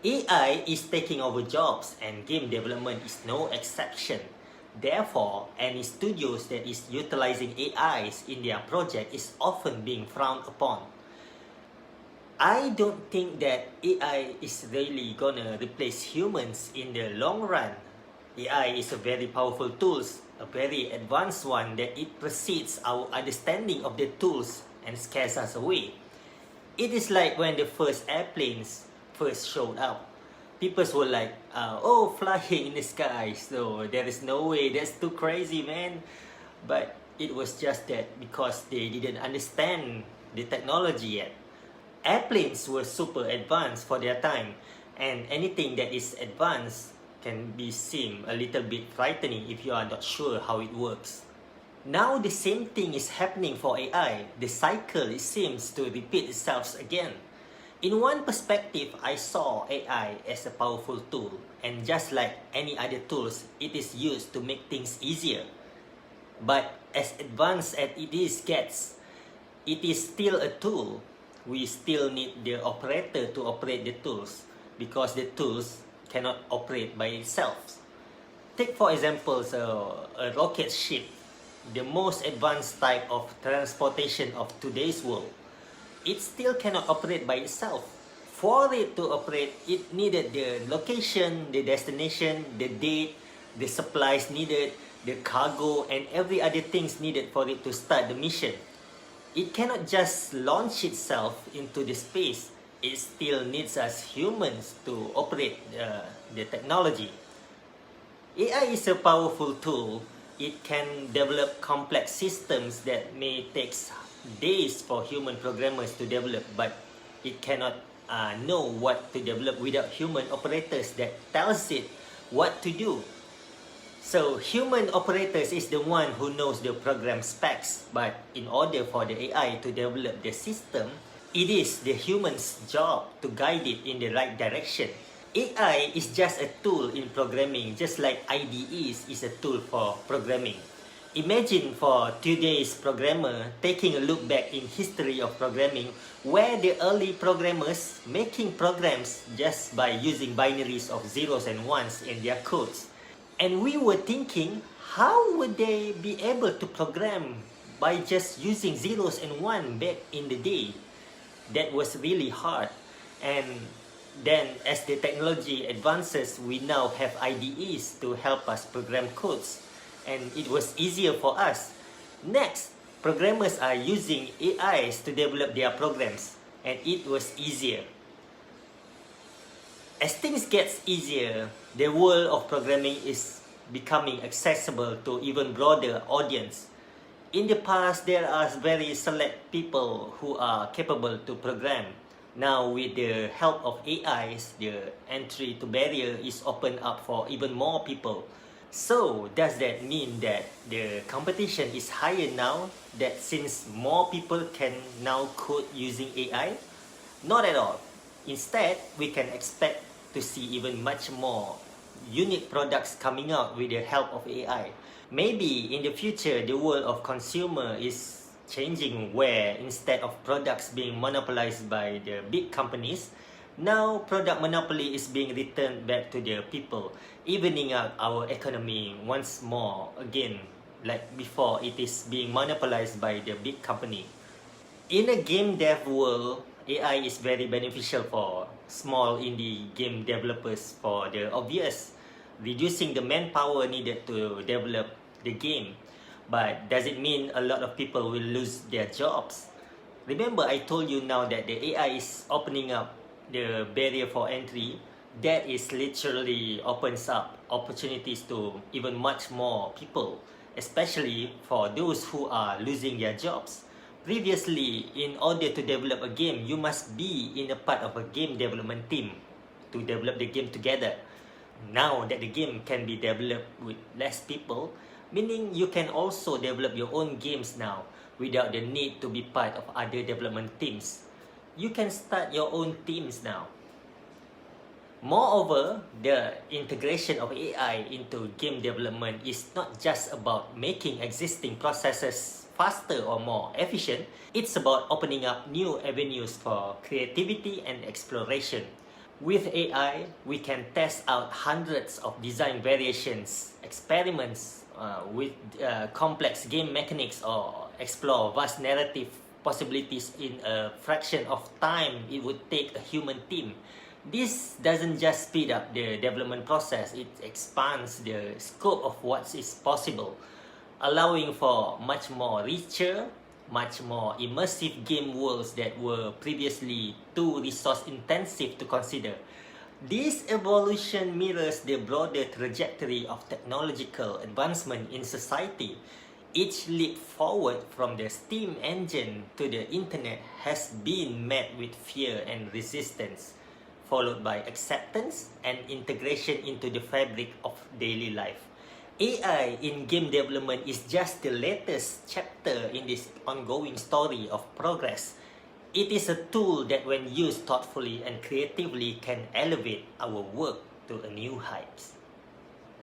AI is taking over jobs and game development is no exception. Therefore, any studios that is utilizing AIs in their project is often being frowned upon. I don't think that AI is really gonna replace humans in the long run. AI is a very powerful tool, a very advanced one that it precedes our understanding of the tools and scares us away. It is like when the first airplanes first showed up. People were like, oh, flying in the sky, so there is no way, that's too crazy, man. But it was just that because they didn't understand the technology yet. Airplanes were super advanced for their time, and anything that is advanced can be seem a little bit frightening if you are not sure how it works. Now the same thing is happening for AI. The cycle it seems to repeat itself again. In one perspective, I saw AI as a powerful tool, and just like any other tools, it is used to make things easier. But as advanced as gets, it is still a tool. We still need the operator to operate the tools because the tools cannot operate by itself. Take for example a rocket ship, the most advanced type of transportation of today's world. It still cannot operate by itself. For it to operate, it needed the location, the destination, the date, the supplies needed, the cargo, and every other things needed for it to start the mission. It cannot just launch itself into the space. It still needs us humans to operate the technology. AI is a powerful tool. It can develop complex systems that may take days for human programmers to develop, but it cannot know what to develop without human operators that tells it what to do. So human operators is the one who knows the program specs, but in order for the AI to develop the system, it is the human's job to guide it in the right direction. AI is just a tool in programming, just like IDEs is a tool for programming. Imagine for today's programmer taking a look back in history of programming where the early programmers making programs just by using binaries of zeros and ones in their codes. And we were thinking, how would they be able to program by just using zeros and one back in the day? That was really hard. And then as the technology advances, we now have IDEs to help us program codes. And it was easier for us. Next, programmers are using AIs to develop their programs, and it was easier. As things get easier, the world of programming is becoming accessible to even broader audience. In the past, there are very select people who are capable to program. Now, with the help of AIs, the entry to barrier is opened up for even more people. So, does that mean that the competition is higher now, that since more people can now code using AI? Not at all. Instead, we can expect to see even much more unique products coming out with the help of AI. Maybe in the future, the world of consumer is changing where instead of products being monopolized by the big companies, now product monopoly is being returned back to the people, evening out our economy once more again, like before it is being monopolized by the big company. In a game dev world, AI is very beneficial for small indie game developers for the obvious, reducing the manpower needed to develop the game. But does it mean a lot of people will lose their jobs? Remember, I told you now that the AI is opening up the barrier for entry. That is literally opens up opportunities to even much more people, especially for those who are losing their jobs. Previously, in order to develop a game, you must be in a part of a game development team to develop the game together. Now that the game can be developed with less people, meaning you can also develop your own games now without the need to be part of other development teams. You can start your own teams now. Moreover, the integration of AI into game development is not just about making existing processes faster or more efficient. It's about opening up new avenues for creativity and exploration. With AI, we can test out hundreds of design variations, experiments with complex game mechanics, or explore vast narrative possibilities in a fraction of time it would take a human team. This doesn't just speed up the development process, it expands the scope of what is possible, allowing for much more richer, much more immersive game worlds that were previously too resource intensive to consider. This evolution mirrors the broader trajectory of technological advancement in society. Each leap forward from the steam engine to the internet has been met with fear and resistance, followed by acceptance and integration into the fabric of daily life. AI in game development is just the latest chapter in this ongoing story of progress. It is a tool that, when used thoughtfully and creatively, can elevate our work to a new heights.